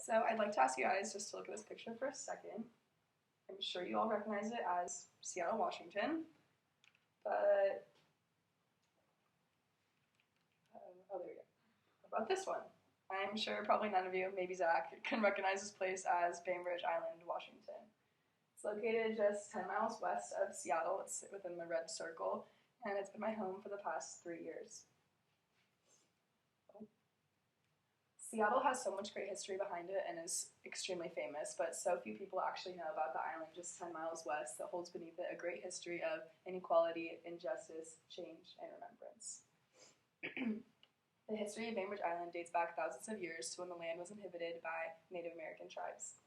So I'd like to ask you guys just to look at this picture for a second. I'm sure you all recognize it as Seattle, Washington, but oh, there we go. What about this one? I'm sure probably none of you, maybe Zach, can recognize this place as Bainbridge Island, Washington. It's located just 10 miles west of Seattle. It's within the red circle, and it's been my home for the past 3 years. Seattle has so much great history behind it and is extremely famous, but so few people actually know about the island just 10 miles west that holds beneath it a great history of inequality, injustice, change, and remembrance. The history of Bainbridge Island dates back thousands of years to when the land was inhabited by Native American tribes.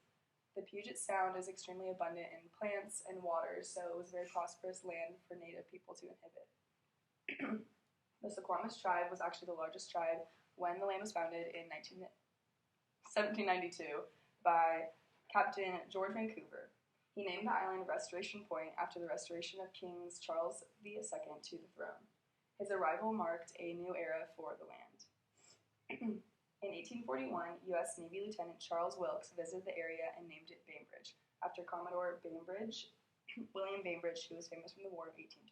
The Puget Sound is extremely abundant in plants and waters, so it was a very prosperous land for Native people to inhabit. The Suquamish tribe was actually the largest tribe when the land was founded in 1792 by Captain George Vancouver. He named the island Restoration Point after the restoration of King Charles II to the throne. His arrival marked a new era for the land. In 1841, U.S. Navy Lieutenant Charles Wilkes visited the area and named it Bainbridge, after Commodore Bainbridge, William Bainbridge, who was famous from the War of 1812.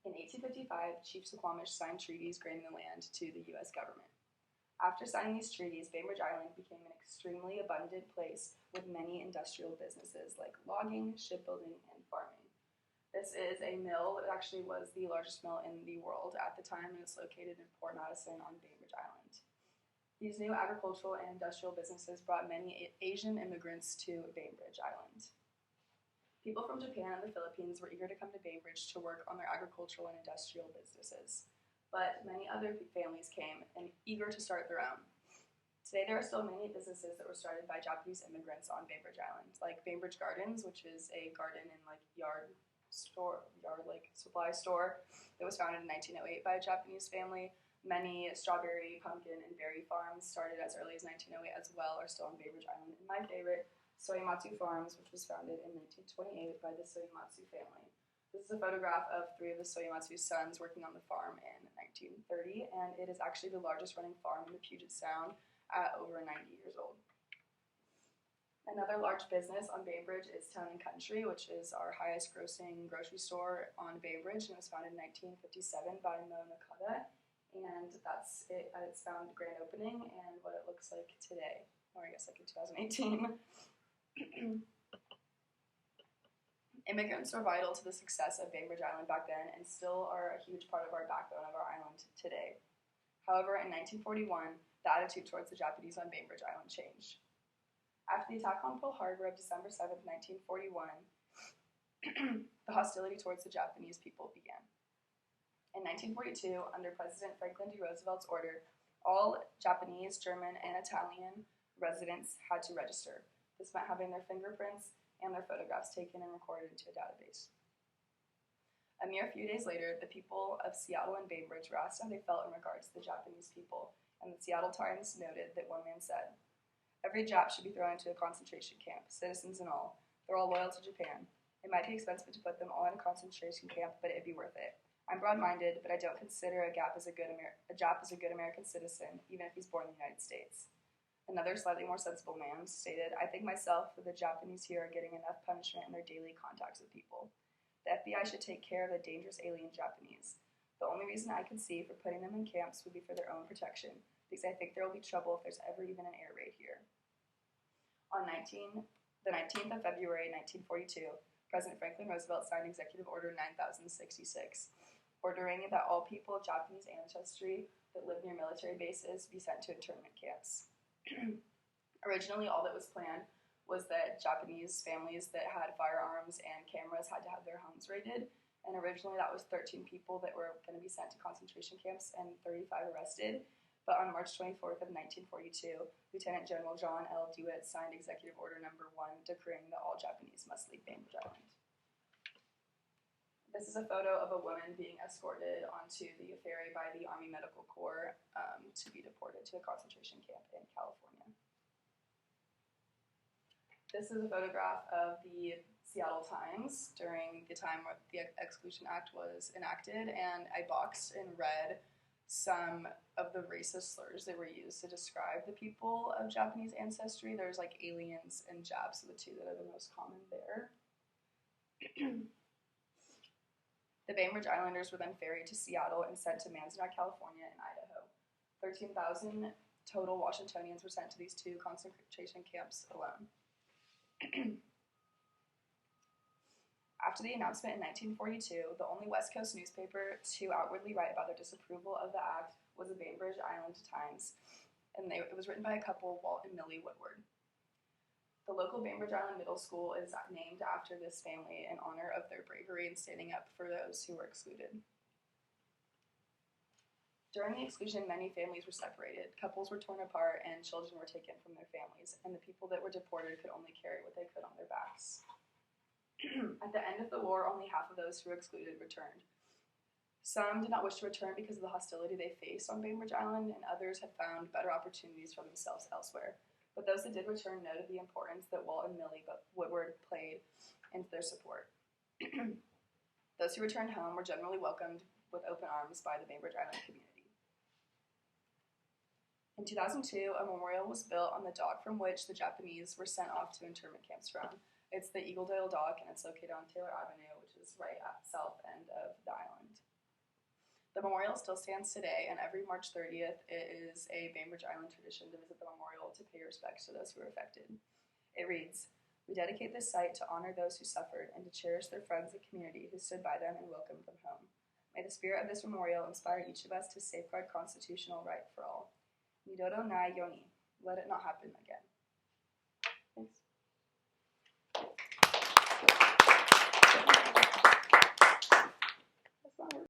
In 1855, Chief Suquamish signed treaties granting the land to the U.S. government. After signing these treaties, Bainbridge Island became an extremely abundant place with many industrial businesses like logging, shipbuilding, and farming. This is a mill that actually was the largest mill in the world at the time, and it's located in Port Madison on Bainbridge Island. These new agricultural and industrial businesses brought many Asian immigrants to Bainbridge Island. People from Japan and the Philippines were eager to come to Bainbridge to work on their agricultural and industrial businesses, but many other families came and eager to start their own. Today, there are still many businesses that were started by Japanese immigrants on Bainbridge Island, like Bainbridge Gardens, which is a garden and yard supply store that was founded in 1908 by a Japanese family. Many strawberry, pumpkin, and berry farms started as early as 1908 as well are still on Bainbridge Island. And my favorite, Soyamatsu Farms, which was founded in 1928 by the Soyamatsu family. This is a photograph of 3 of the Soyamatsu sons working on the farm in 1930, and it is actually the largest running farm in the Puget Sound at over 90 years old. Another large business on Bainbridge is Town & Country, which is our highest grossing grocery store on Bainbridge, and it was founded in 1957 by Mo Nakata, and that's it at its grand opening and what it looks like today, or I guess like in 2018. Immigrants were vital to the success of Bainbridge Island back then and still are a huge part of our backbone of our island today. However, in 1941, the attitude towards the Japanese on Bainbridge Island changed. After the attack on Pearl Harbor of December 7, 1941, the hostility towards the Japanese people began. In 1942, under President Franklin D. Roosevelt's order, all Japanese, German, and Italian residents had to register. This meant having their fingerprints and their photographs taken and recorded into a database. A mere few days later, the people of Seattle and Bainbridge were asked how they felt in regards to the Japanese people, and the Seattle Times noted that one man said, "Every Jap should be thrown into a concentration camp, citizens and all. They're all loyal to Japan. It might be expensive to put them all in a concentration camp, but it'd be worth it. I'm broad-minded, but I don't consider a Jap as a good American citizen, even if he's born in the United States." Another slightly more sensible man stated, "I think myself that the Japanese here are getting enough punishment in their daily contacts with people. The FBI should take care of the dangerous alien Japanese. The only reason I can see for putting them in camps would be for their own protection, because I think there will be trouble if there's ever even an air raid here." On the 19th of February 1942, President Franklin Roosevelt signed Executive Order 9066, ordering that all people of Japanese ancestry that live near military bases be sent to internment camps. Originally, all that was planned was that Japanese families that had firearms and cameras had to have their homes raided, and originally that was 13 people that were going to be sent to concentration camps and 35 arrested. But on March 24th of 1942, Lieutenant General John L. DeWitt signed Executive Order No. 1, decreeing that all Japanese must leave Bainbridge Island. This is a photo of a woman being escorted onto the ferry by the Army Medical Corps to be deported to a concentration camp in California. This is a photograph of the Seattle Times during the time where the Exclusion Act was enacted, and I boxed in red some of the racist slurs that were used to describe the people of Japanese ancestry. There's like aliens and Japs are the two that are the most common there. The Bainbridge Islanders were then ferried to Seattle and sent to Manzanar, California, and Idaho. 13,000 total Washingtonians were sent to these two concentration camps alone. After the announcement in 1942, the only West Coast newspaper to outwardly write about their disapproval of the act was the Bainbridge Island Times, and it was written by a couple, Walt and Millie Woodward. The local Bainbridge Island Middle School is named after this family in honor of their bravery in standing up for those who were excluded. During the exclusion, many families were separated, couples were torn apart, and children were taken from their families, and the people that were deported could only carry what they could on their backs. At the end of the war, only half of those who were excluded returned. Some did not wish to return because of the hostility they faced on Bainbridge Island, and others had found better opportunities for themselves elsewhere. But those that did return noted the importance that Walt and Millie Woodward played into their support. Those who returned home were generally welcomed with open arms by the Bainbridge Island community. In 2002, a memorial was built on the dock from which the Japanese were sent off to internment camps from. It's the Eagledale Dock, and it's located on Taylor Avenue, which is right at the south end of the island. The memorial still stands today, and every March 30th, it is a Bainbridge Island tradition to visit the memorial to pay respects to those who were affected. It reads, "We dedicate this site to honor those who suffered and to cherish their friends and community who stood by them and welcomed them home. May the spirit of this memorial inspire each of us to safeguard constitutional right for all. Nidodo nai yoni. Let it not happen again."